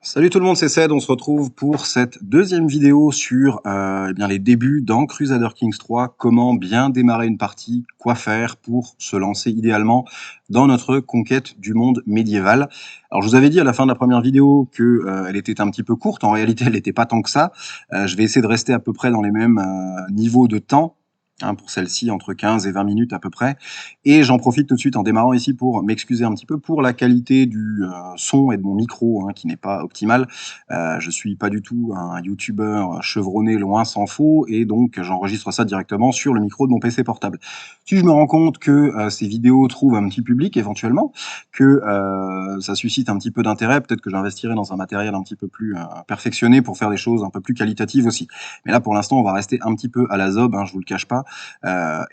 Salut tout le monde, c'est Ced. On se retrouve pour cette deuxième vidéo sur les débuts dans Crusader Kings 3, comment bien démarrer une partie, quoi faire pour se lancer idéalement dans notre conquête du monde médiéval. Alors je vous avais dit à la fin de la première vidéo que elle était un petit peu courte, en réalité elle n'était pas tant que ça. Je vais essayer de rester à peu près dans les mêmes niveaux de temps. Pour celle-ci, entre 15 et 20 minutes à peu près. Et j'en profite tout de suite en démarrant ici pour m'excuser un petit peu pour la qualité du son et de mon micro qui n'est pas optimal. Je suis pas du tout un youtubeur chevronné, loin s'en faut, et donc j'enregistre ça directement sur le micro de mon PC portable. Si je me rends compte que ces vidéos trouvent un petit public éventuellement, que ça suscite un petit peu d'intérêt, peut-être que j'investirai dans un matériel un petit peu plus perfectionné pour faire des choses un peu plus qualitatives aussi. Mais là pour l'instant on va rester un petit peu à la zob, je vous le cache pas.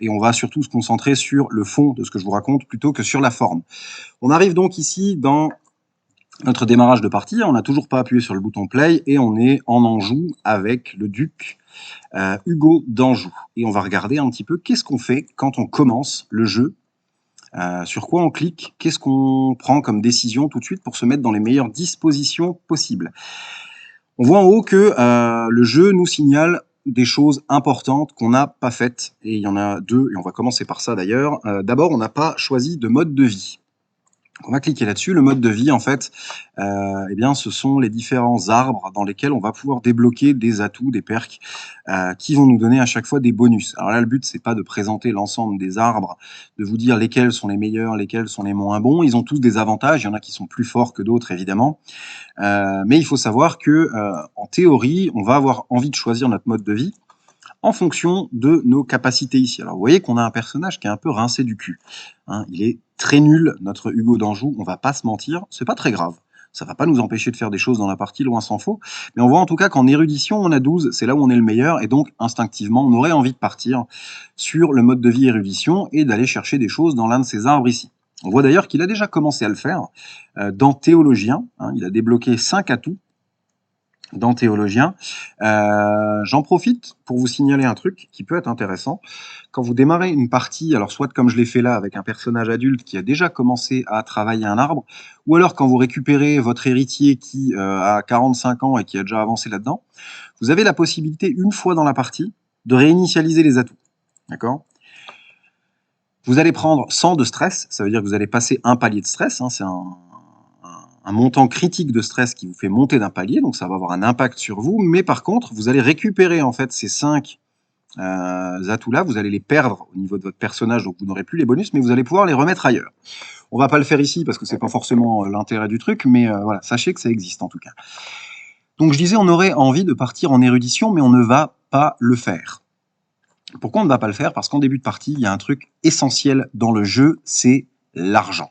Et on va surtout se concentrer sur le fond de ce que je vous raconte plutôt que sur la forme. On arrive donc ici dans notre démarrage de partie, on n'a toujours pas appuyé sur le bouton play et on est en Anjou avec le duc Hugo d'Anjou. Et on va regarder un petit peu qu'est-ce qu'on fait quand on commence le jeu, sur quoi on clique, qu'est-ce qu'on prend comme décision tout de suite pour se mettre dans les meilleures dispositions possibles. On voit en haut que le jeu nous signale des choses importantes qu'on n'a pas faites, et il y en a deux, et on va commencer par ça d'ailleurs. D'abord, on n'a pas choisi de mode de vie. On va cliquer là-dessus. Le mode de vie, en fait, ce sont les différents arbres dans lesquels on va pouvoir débloquer des atouts, des perks, qui vont nous donner à chaque fois des bonus. Alors là, le but, c'est pas de présenter l'ensemble des arbres, de vous dire lesquels sont les meilleurs, lesquels sont les moins bons. Ils ont tous des avantages. Il y en a qui sont plus forts que d'autres, évidemment. Mais il faut savoir que, en théorie, on va avoir envie de choisir notre mode de vie en fonction de nos capacités ici. Alors vous voyez qu'on a un personnage qui est un peu rincé du cul. Il est très nul, notre Hugo d'Anjou, on va pas se mentir, c'est pas très grave. Ça va pas nous empêcher de faire des choses dans la partie, loin s'en faut. Mais on voit en tout cas qu'en érudition, on a 12, c'est là où on est le meilleur, et donc instinctivement, on aurait envie de partir sur le mode de vie érudition et d'aller chercher des choses dans l'un de ces arbres ici. On voit d'ailleurs qu'il a déjà commencé à le faire dans Théologien. Il a débloqué 5 atouts dans Théologien. J'en profite pour vous signaler un truc qui peut être intéressant. Quand vous démarrez une partie, alors soit comme je l'ai fait là avec un personnage adulte qui a déjà commencé à travailler un arbre, ou alors quand vous récupérez votre héritier qui a 45 ans et qui a déjà avancé là-dedans, vous avez la possibilité, une fois dans la partie, de réinitialiser les atouts. D'accord ? Vous allez prendre 100 de stress, ça veut dire que vous allez passer un palier de stress, c'est un montant critique de stress qui vous fait monter d'un palier, donc ça va avoir un impact sur vous, mais par contre, vous allez récupérer en fait ces 5 atouts-là, vous allez les perdre au niveau de votre personnage, donc vous n'aurez plus les bonus, mais vous allez pouvoir les remettre ailleurs. On va pas le faire ici parce que c'est pas forcément l'intérêt du truc, mais voilà, sachez que ça existe en tout cas. Donc je disais, on aurait envie de partir en érudition, mais on ne va pas le faire. Pourquoi on ne va pas le faire? Parce qu'en début de partie, il y a un truc essentiel dans le jeu, c'est l'argent.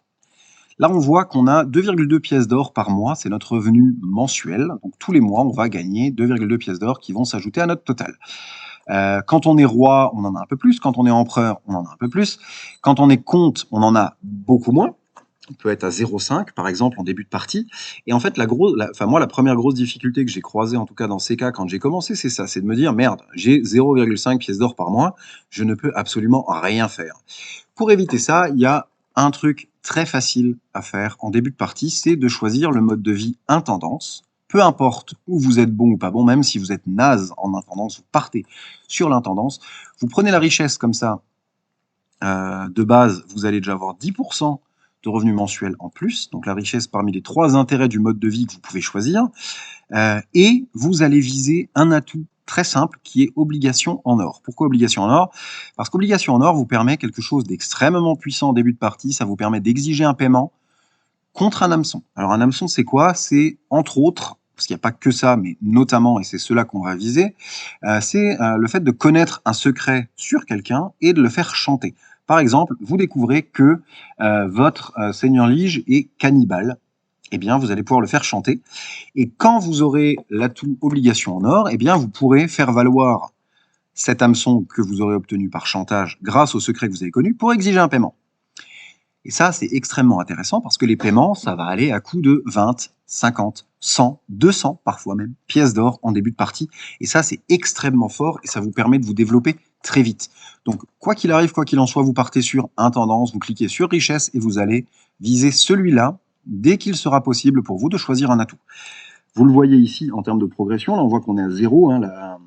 Là, on voit qu'on a 2,2 pièces d'or par mois, c'est notre revenu mensuel. Donc tous les mois, on va gagner 2,2 pièces d'or qui vont s'ajouter à notre total. Quand on est roi, on en a un peu plus. Quand on est empereur, on en a un peu plus. Quand on est comte, on en a beaucoup moins. On peut être à 0,5 par exemple en début de partie. Et en fait, la première grosse difficulté que j'ai croisée, en tout cas dans ces cas, quand j'ai commencé, c'est ça, c'est de me dire, merde, j'ai 0,5 pièces d'or par mois, je ne peux absolument rien faire. Pour éviter ça, il y a un truc très facile à faire en début de partie, c'est de choisir le mode de vie intendance. Peu importe où vous êtes bon ou pas bon, même si vous êtes naze en intendance, vous partez sur l'intendance. Vous prenez la richesse comme ça, de base, vous allez déjà avoir 10% de revenus mensuels en plus, donc la richesse parmi les 3 intérêts du mode de vie que vous pouvez choisir, et vous allez viser un atout très simple qui est obligation en or. Pourquoi obligation en or? Parce qu'obligation en or vous permet quelque chose d'extrêmement puissant en début de partie, ça vous permet d'exiger un paiement contre un hameçon. Alors un hameçon c'est quoi? C'est entre autres, parce qu'il n'y a pas que ça, mais notamment, et c'est cela qu'on va viser, c'est le fait de connaître un secret sur quelqu'un et de le faire chanter. Par exemple, vous découvrez que votre seigneur Lige est cannibale, eh bien vous allez pouvoir le faire chanter. Et quand vous aurez l'atout obligation en or, eh bien vous pourrez faire valoir cet hameçon que vous aurez obtenu par chantage grâce au secret que vous avez connu pour exiger un paiement. Et ça, c'est extrêmement intéressant parce que les paiements, ça va aller à coût de 20, 50, 100, 200 parfois même pièces d'or en début de partie. Et ça, c'est extrêmement fort et ça vous permet de vous développer très vite. Donc, quoi qu'il arrive, quoi qu'il en soit, vous partez sur intendance, vous cliquez sur richesse et vous allez viser celui-là dès qu'il sera possible pour vous de choisir un atout. Vous le voyez ici en termes de progression, là on voit qu'on est à 0, hein,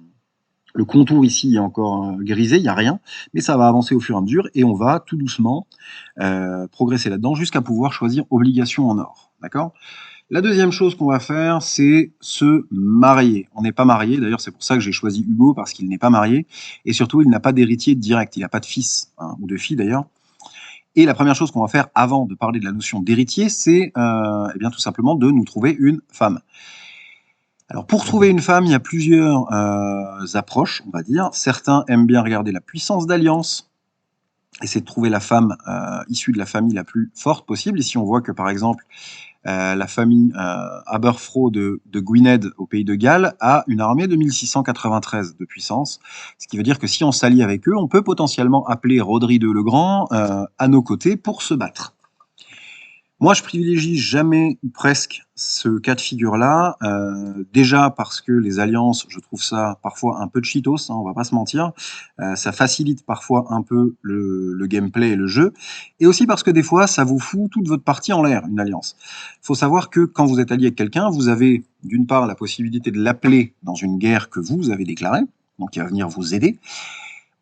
le contour ici est encore grisé, il n'y a rien, mais ça va avancer au fur et à mesure et on va tout doucement progresser là-dedans jusqu'à pouvoir choisir obligation en or. D'accord ? La deuxième chose qu'on va faire, c'est se marier. On n'est pas marié, d'ailleurs c'est pour ça que j'ai choisi Hugo, parce qu'il n'est pas marié, et surtout il n'a pas d'héritier direct, il n'a pas de fils, hein, ou de fille d'ailleurs. Et la première chose qu'on va faire avant de parler de la notion d'héritier, c'est eh bien tout simplement de nous trouver une femme. Alors pour trouver une femme, il y a plusieurs approches, on va dire. Certains aiment bien regarder la puissance d'alliance, essayer de trouver la femme issue de la famille la plus forte possible. Ici on voit que par exemple la famille Aberfro de Gwynedd au pays de Galles a une armée de 1693 de puissance, ce qui veut dire que si on s'allie avec eux, on peut potentiellement appeler Rodri II le Grand à nos côtés pour se battre. Moi, je privilégie jamais ou presque ce cas de figure-là, déjà parce que les alliances, je trouve ça parfois un peu cheatos, hein, on va pas se mentir, ça facilite parfois un peu le gameplay et le jeu, et aussi parce que des fois, ça vous fout toute votre partie en l'air, une alliance. Il faut savoir que quand vous êtes allié avec quelqu'un, vous avez d'une part la possibilité de l'appeler dans une guerre que vous avez déclarée, donc il va venir vous aider,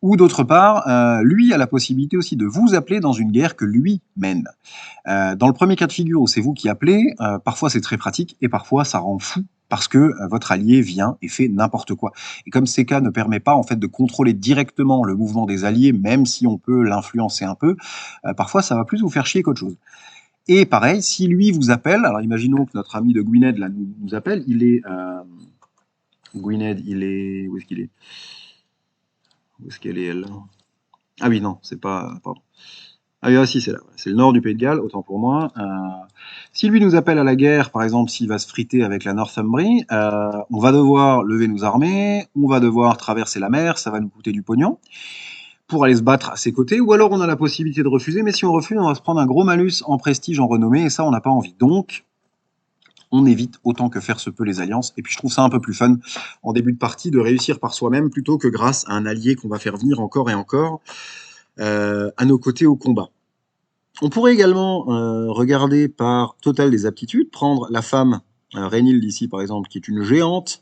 ou d'autre part, lui a la possibilité aussi de vous appeler dans une guerre que lui mène. Dans le premier cas de figure où c'est vous qui appelez, parfois c'est très pratique et parfois ça rend fou parce que votre allié vient et fait n'importe quoi. Et comme ces cas ne permettent pas en fait de contrôler directement le mouvement des alliés, même si on peut l'influencer un peu, parfois ça va plus vous faire chier qu'autre chose. Et pareil, si lui vous appelle, alors imaginons que notre ami de Gwynedd là, nous appelle, il est... Gwynedd, il est... Où est-ce qu'il est? Où est-ce qu'elle est, elle? Ah oui, non, c'est pas... Pardon. Ah oui, si, c'est là. C'est le nord du Pays de Galles, autant pour moi. Si lui nous appelle à la guerre, par exemple, s'il va se friter avec la Northumbrie, on va devoir lever nos armées, on va devoir traverser la mer, ça va nous coûter du pognon, pour aller se battre à ses côtés, ou alors on a la possibilité de refuser, mais si on refuse, on va se prendre un gros malus en prestige, en renommée, et ça, on n'a pas envie. Donc, on évite autant que faire se peut les alliances, et puis je trouve ça un peu plus fun en début de partie de réussir par soi-même plutôt que grâce à un allié qu'on va faire venir encore et encore à nos côtés au combat. On pourrait également regarder par total des aptitudes, prendre la femme Rhaenhild ici par exemple, qui est une géante,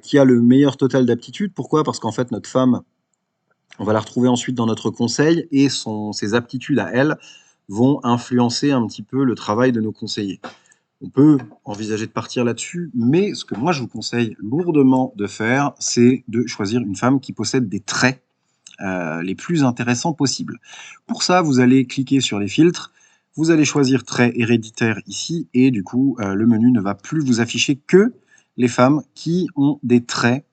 qui a le meilleur total d'aptitudes. Pourquoi? Parce qu'en fait notre femme, on va la retrouver ensuite dans notre conseil, et ses aptitudes à elle vont influencer un petit peu le travail de nos conseillers. On peut envisager de partir là-dessus, mais ce que moi je vous conseille lourdement de faire, c'est de choisir une femme qui possède des traits les plus intéressants possibles. Pour ça, vous allez cliquer sur les filtres, vous allez choisir traits héréditaires ici, et du coup, le menu ne va plus vous afficher que les femmes qui ont des traits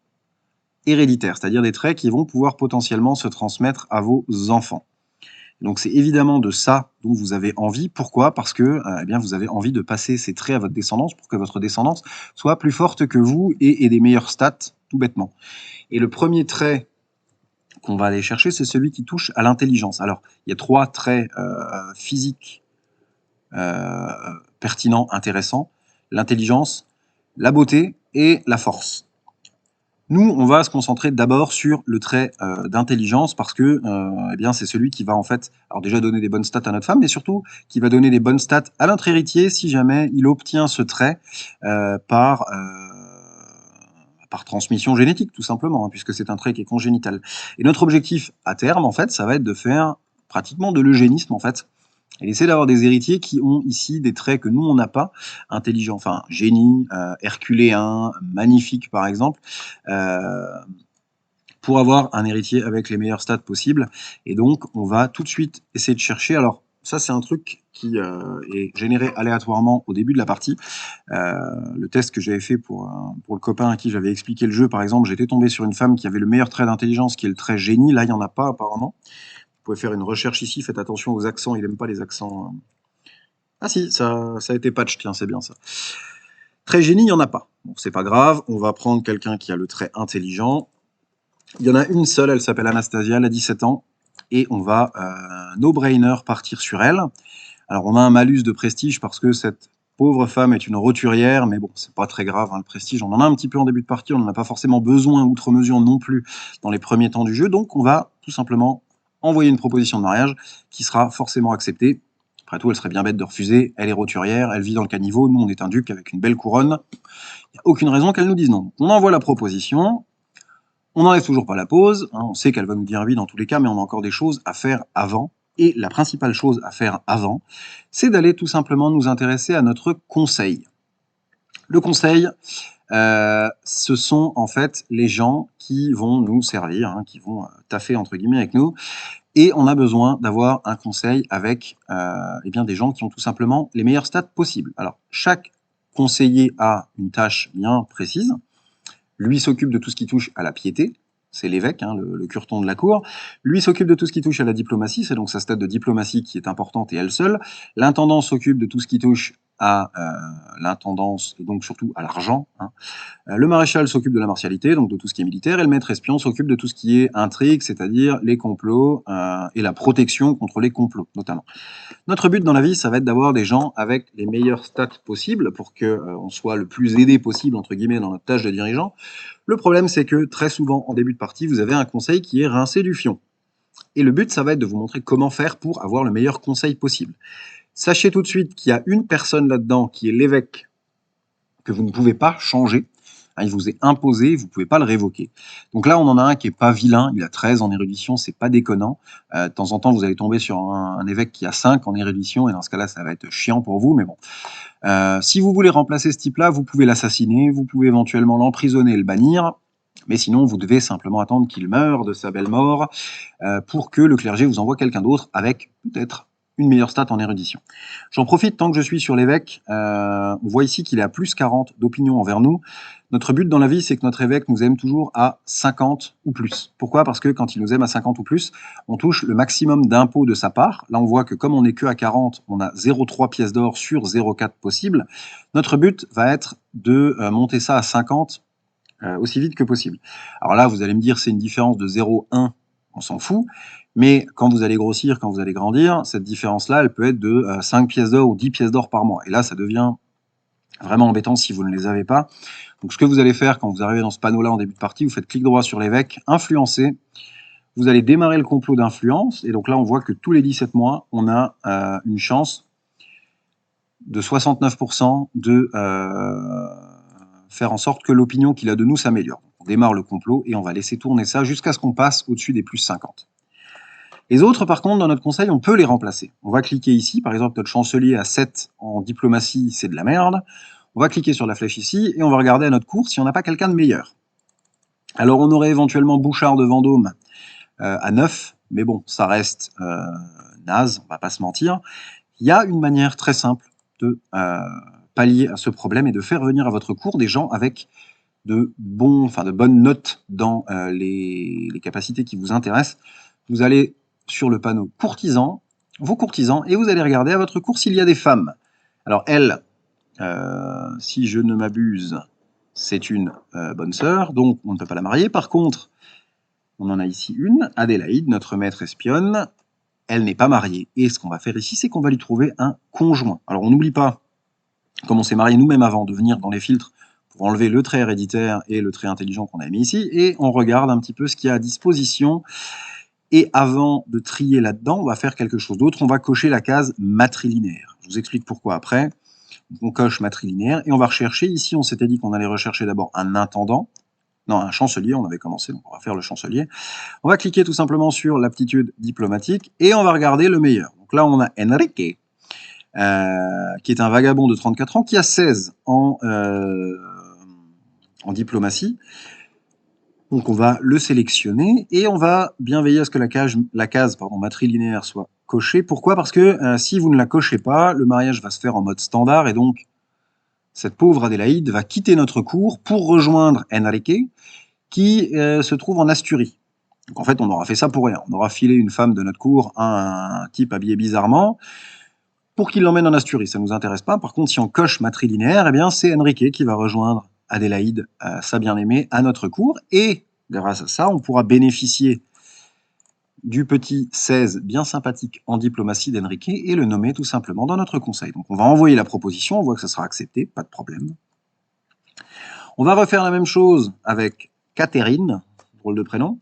héréditaires, c'est-à-dire des traits qui vont pouvoir potentiellement se transmettre à vos enfants. Donc c'est évidemment de ça dont vous avez envie. Pourquoi? Parce que eh bien, vous avez envie de passer ces traits à votre descendance pour que votre descendance soit plus forte que vous et ait des meilleures stats, tout bêtement. Et le premier trait qu'on va aller chercher, c'est celui qui touche à l'intelligence. Alors, il y a 3 traits physiques pertinents, intéressants: l'intelligence, la beauté et la force. Nous, on va se concentrer d'abord sur le trait d'intelligence parce que eh bien, c'est celui qui va en fait, alors déjà donner des bonnes stats à notre femme, mais surtout qui va donner des bonnes stats à notre héritier si jamais il obtient ce trait par transmission génétique, tout simplement, hein, puisque c'est un trait qui est congénital. Et notre objectif à terme, en fait, ça va être de faire pratiquement de l'eugénisme, en fait, et d'essayer d'avoir des héritiers qui ont ici des traits que nous, on n'a pas, intelligent, enfin, génie, herculéen, magnifique, par exemple, pour avoir un héritier avec les meilleurs stats possibles. Et donc, on va tout de suite essayer de chercher. Alors, ça, c'est un truc qui est généré aléatoirement au début de la partie. Le test que j'avais fait pour le copain à qui j'avais expliqué le jeu, par exemple, j'étais tombé sur une femme qui avait le meilleur trait d'intelligence, qui est le trait génie. Là, il n'y en a pas, apparemment. Vous pouvez faire une recherche ici. Faites attention aux accents. Il n'aime pas les accents. Ah si, ça a été patch. Tiens, c'est bien ça. Trait génie, il n'y en a pas. Bon, c'est pas grave. On va prendre quelqu'un qui a le trait intelligent. Il y en a une seule, elle s'appelle Anastasia, elle a 17 ans, et on va, no-brainer, partir sur elle. Alors on a un malus de prestige parce que cette pauvre femme est une roturière, mais bon, c'est pas très grave, hein, le prestige, on en a un petit peu en début de partie, on n'en a pas forcément besoin outre mesure non plus dans les premiers temps du jeu, donc on va tout simplement envoyer une proposition de mariage qui sera forcément acceptée. Après tout, elle serait bien bête de refuser, elle est roturière, elle vit dans le caniveau, nous on est un duc avec une belle couronne, il n'y a aucune raison qu'elle nous dise non. On envoie la proposition, on n'enlève toujours pas la pause, hein, on sait qu'elle va nous dire oui dans tous les cas, mais on a encore des choses à faire avant. Et la principale chose à faire avant, c'est d'aller tout simplement nous intéresser à notre conseil. Le conseil, ce sont en fait les gens qui vont nous servir, hein, qui vont taffer entre guillemets avec nous, et on a besoin d'avoir un conseil avec eh bien, des gens qui ont tout simplement les meilleurs stats possibles. Alors, chaque conseiller a une tâche bien précise. Lui s'occupe de tout ce qui touche à la piété, c'est l'évêque, hein, le cureton de la cour. Lui s'occupe de tout ce qui touche à la diplomatie, c'est donc sa stat de diplomatie qui est importante et elle seule. L'intendant s'occupe de tout ce qui touche à l'intendance et donc surtout à l'argent, hein. Le maréchal s'occupe de la martialité, donc de tout ce qui est militaire, et le maître espion s'occupe de tout ce qui est intrigue, c'est-à-dire les complots et la protection contre les complots, notamment. Notre but dans la vie, ça va être d'avoir des gens avec les meilleurs stats possibles pour qu'on soit le plus aidé possible, entre guillemets, dans notre tâche de dirigeant. Le problème, c'est que très souvent, en début de partie, vous avez un conseil qui est rincé du fion. Et le but, ça va être de vous montrer comment faire pour avoir le meilleur conseil possible. Sachez tout de suite qu'il y a une personne là-dedans qui est l'évêque que vous ne pouvez pas changer. Il vous est imposé, vous ne pouvez pas le révoquer. Donc là, on en a un qui n'est pas vilain, il a 13 en érudition, c'est pas déconnant. De temps en temps, vous allez tomber sur un évêque qui a 5 en érudition, et dans ce cas-là, ça va être chiant pour vous, mais bon. Si vous voulez remplacer ce type-là, vous pouvez l'assassiner, vous pouvez éventuellement l'emprisonner et le bannir, mais sinon, vous devez simplement attendre qu'il meure de sa belle mort pour que le clergé vous envoie quelqu'un d'autre avec peut-être une meilleure stat en érudition. J'en profite tant que je suis sur l'évêque. On voit ici qu'il est à plus 40 d'opinion envers nous. Notre but dans la vie, c'est que notre évêque nous aime toujours à 50 ou plus. Pourquoi? Parce que quand il nous aime à 50 ou plus, on touche le maximum d'impôts de sa part. Là, on voit que comme on n'est que à 40, on a 0,3 pièces d'or sur 0,4 possible. Notre but va être de monter ça à 50 aussi vite que possible. Alors là, vous allez me dire, c'est une différence de 0,1, on s'en fout. Mais quand vous allez grossir, quand vous allez grandir, cette différence-là, elle peut être de 5 pièces d'or ou 10 pièces d'or par mois. Et là, ça devient vraiment embêtant si vous ne les avez pas. Donc ce que vous allez faire quand vous arrivez dans ce panneau-là en début de partie, vous faites clic droit sur l'évêque, influencer. Vous allez démarrer le complot d'influence. Et donc là, on voit que tous les 17 mois, on a une chance de 69% de faire en sorte que l'opinion qu'il a de nous s'améliore. On démarre le complot et on va laisser tourner ça jusqu'à ce qu'on passe au-dessus des plus 50. Les autres, par contre, dans notre conseil, on peut les remplacer. On va cliquer ici, par exemple, notre chancelier à 7 en diplomatie, c'est de la merde. On va cliquer sur la flèche ici et on va regarder à notre cour si on n'a pas quelqu'un de meilleur. Alors, on aurait éventuellement Bouchard de Vendôme à 9, mais bon, ça reste naze, on va pas se mentir. Il y a une manière très simple de pallier à ce problème et de faire venir à votre cour des gens avec de bonnes notes dans les capacités qui vous intéressent. Vous allez sur le panneau courtisans, vos courtisans, et vous allez regarder à votre cour s'il y a des femmes. Alors elle, si je ne m'abuse, c'est une bonne sœur, donc on ne peut pas la marier. Par contre, on en a ici une, Adélaïde, notre maître espionne. Elle n'est pas mariée. Et ce qu'on va faire ici, c'est qu'on va lui trouver un conjoint. Alors on n'oublie pas, comme on s'est marié nous-mêmes avant, de venir dans les filtres pour enlever le trait héréditaire et le trait intelligent qu'on a mis ici, et on regarde un petit peu ce qu'il y a à disposition. Et avant de trier là-dedans, on va faire quelque chose d'autre. On va cocher la case matrilinéaire. Je vous explique pourquoi après. On coche matrilinéaire et on va rechercher. Ici, on s'était dit qu'on allait rechercher d'abord un intendant. Non, un chancelier, on avait commencé, donc on va faire le chancelier. On va cliquer tout simplement sur l'aptitude diplomatique et on va regarder le meilleur. Donc là, on a Enrique, qui est un vagabond de 34 ans, qui a 16 en diplomatie. Donc on va le sélectionner et on va bien veiller à ce que la case matrilinéaire soit cochée. Pourquoi? Parce que si vous ne la cochez pas, le mariage va se faire en mode standard et donc cette pauvre Adélaïde va quitter notre cour pour rejoindre Enrique qui se trouve en Asturie. Donc en fait, on aura fait ça pour rien. On aura filé une femme de notre cour à un type habillé bizarrement pour qu'il l'emmène en Asturie. Ça ne nous intéresse pas. Par contre, si on coche matrilinéaire, eh bien c'est Enrique qui va rejoindre Adélaïde, sa bien-aimée, à notre cour. Et grâce à ça, on pourra bénéficier du petit 16 bien sympathique en diplomatie d'Enrique et le nommer tout simplement dans notre conseil. Donc on va envoyer la proposition, on voit que ça sera accepté, pas de problème. On va refaire la même chose avec Catherine, drôle de prénom,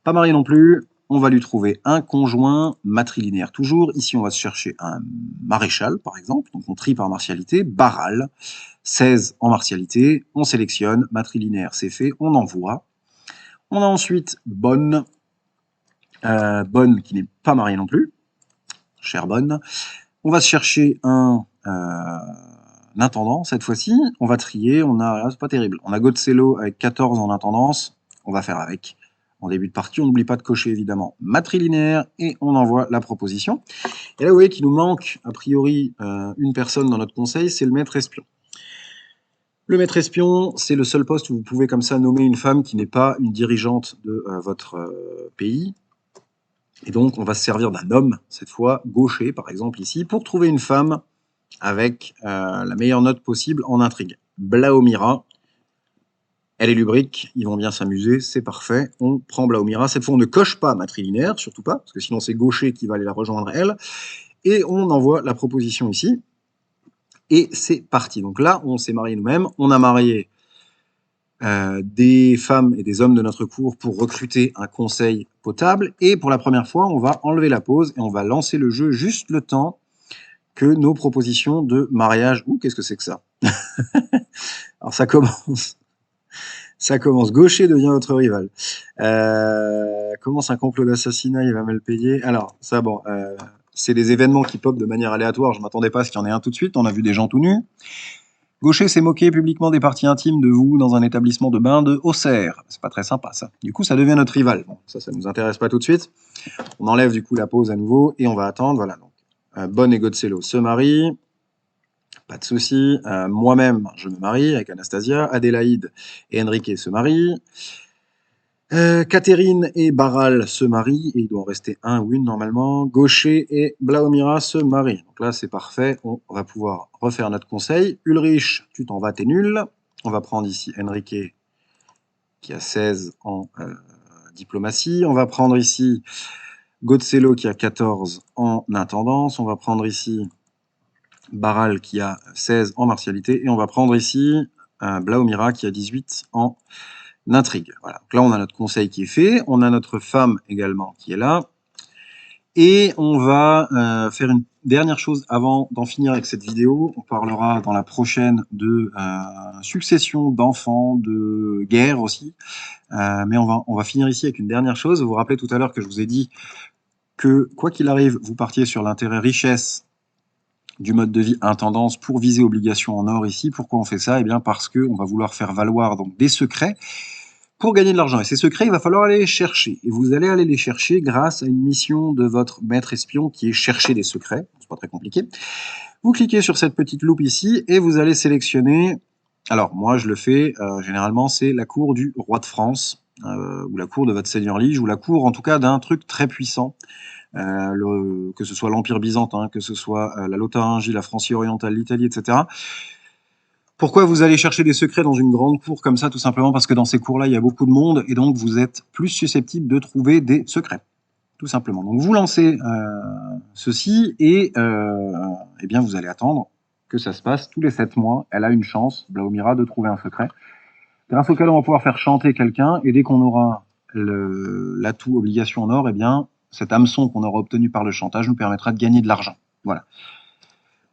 pas mariée non plus. on va lui trouver un conjoint matrilinéaire toujours. Ici, on va se chercher un maréchal, par exemple. Donc, on trie par martialité. Barral, 16 en martialité. On sélectionne. Matrilinéaire, c'est fait. On envoie. On a ensuite Bonne. Bonne qui n'est pas mariée non plus. Chère Bonne. On va se chercher un intendant cette fois-ci. On va trier. On a, c'est pas terrible. On a Godsello avec 14 en intendance. On va faire avec. En début de partie, on n'oublie pas de cocher évidemment matrilinéaire et on envoie la proposition. Et là, vous voyez qu'il nous manque a priori une personne dans notre conseil, c'est le maître espion. Le maître espion, c'est le seul poste où vous pouvez comme ça nommer une femme qui n'est pas une dirigeante de votre pays. Et donc, on va se servir d'un homme, cette fois gaucher par exemple ici, pour trouver une femme avec la meilleure note possible en intrigue. Blaomira. Elle est lubrique, ils vont bien s'amuser, c'est parfait. On prend Blaomira. Cette fois, on ne coche pas matrilinéaire, surtout pas, parce que sinon c'est gaucher qui va aller la rejoindre elle. Et on envoie la proposition ici. Et c'est parti. Donc là, on s'est marié nous-mêmes. On a marié des femmes et des hommes de notre cour pour recruter un conseil potable. Et pour la première fois, on va enlever la pause et on va lancer le jeu juste le temps que nos propositions de mariage... Ouh, qu'est-ce que c'est que ça? Alors ça commence... Ça commence. Gaucher devient votre rival. Commence un complot d'assassinat, il va me le payer. Alors, ça, bon, c'est des événements qui popent de manière aléatoire. Je ne m'attendais pas à ce qu'il y en ait un tout de suite. On a vu des gens tout nus. Gaucher s'est moqué publiquement des parties intimes de vous dans un établissement de bain de Auxerre. C'est pas très sympa, ça. Du coup, ça devient notre rival. Bon, ça nous intéresse pas tout de suite. On enlève du coup la pause à nouveau et on va attendre. Voilà. Donc, Bonne et Godsello se marient. Pas de souci. Moi-même, je me marie avec Anastasia. Adélaïde et Enrique se marient. Catherine et Barral se marient. Et il doit en rester un ou une normalement. Gaucher et Blaomira se marient. Donc là, c'est parfait. On va pouvoir refaire notre conseil. Ulrich, tu t'en vas, t'es nul. On va prendre ici Enrique qui a 16 en diplomatie. On va prendre ici Godsello qui a 14 en intendance. On va prendre ici Barral qui a 16 en martialité, et on va prendre ici Blaomira qui a 18 en intrigue. Voilà. Donc là, on a notre conseil qui est fait, on a notre femme également qui est là, et on va faire une dernière chose avant d'en finir avec cette vidéo. On parlera dans la prochaine de succession d'enfants, de guerre aussi, mais on va finir ici avec une dernière chose. Vous vous rappelez tout à l'heure que je vous ai dit que, quoi qu'il arrive, vous partiez sur l'intérêt richesse du mode de vie intendance pour viser obligation en or ici. Pourquoi on fait ça? Eh bien parce qu'on va vouloir faire valoir donc des secrets pour gagner de l'argent. Et ces secrets, il va falloir aller les chercher. Et vous allez aller les chercher grâce à une mission de votre maître espion qui est chercher des secrets. C'est pas très compliqué. Vous cliquez sur cette petite loupe ici et vous allez sélectionner... Alors, moi, je le fais, généralement, c'est la cour du roi de France, ou la cour de votre seigneur lige, ou la cour, en tout cas, d'un truc très puissant. Que ce soit l'Empire byzantin, que ce soit la Lotharingie, la Francie orientale, l'Italie, etc. Pourquoi vous allez chercher des secrets dans une grande cour comme ça? Tout simplement parce que dans ces cours-là, il y a beaucoup de monde, et donc vous êtes plus susceptible de trouver des secrets. Tout simplement. Donc vous lancez ceci, et eh bien vous allez attendre que ça se passe tous les 7 mois. Elle a une chance, Blaomira, de trouver un secret, grâce auquel on va pouvoir faire chanter quelqu'un, et dès qu'on aura l'atout obligation en or, eh bien, cet hameçon qu'on aura obtenu par le chantage nous permettra de gagner de l'argent. Voilà.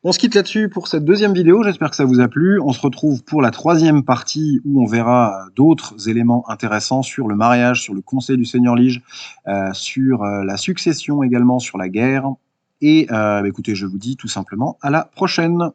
On se quitte là-dessus pour cette deuxième vidéo, j'espère que ça vous a plu. On se retrouve pour la troisième partie où on verra d'autres éléments intéressants sur le mariage, sur le conseil du seigneur lige, sur la succession également, sur la guerre. Et écoutez, je vous dis tout simplement à la prochaine.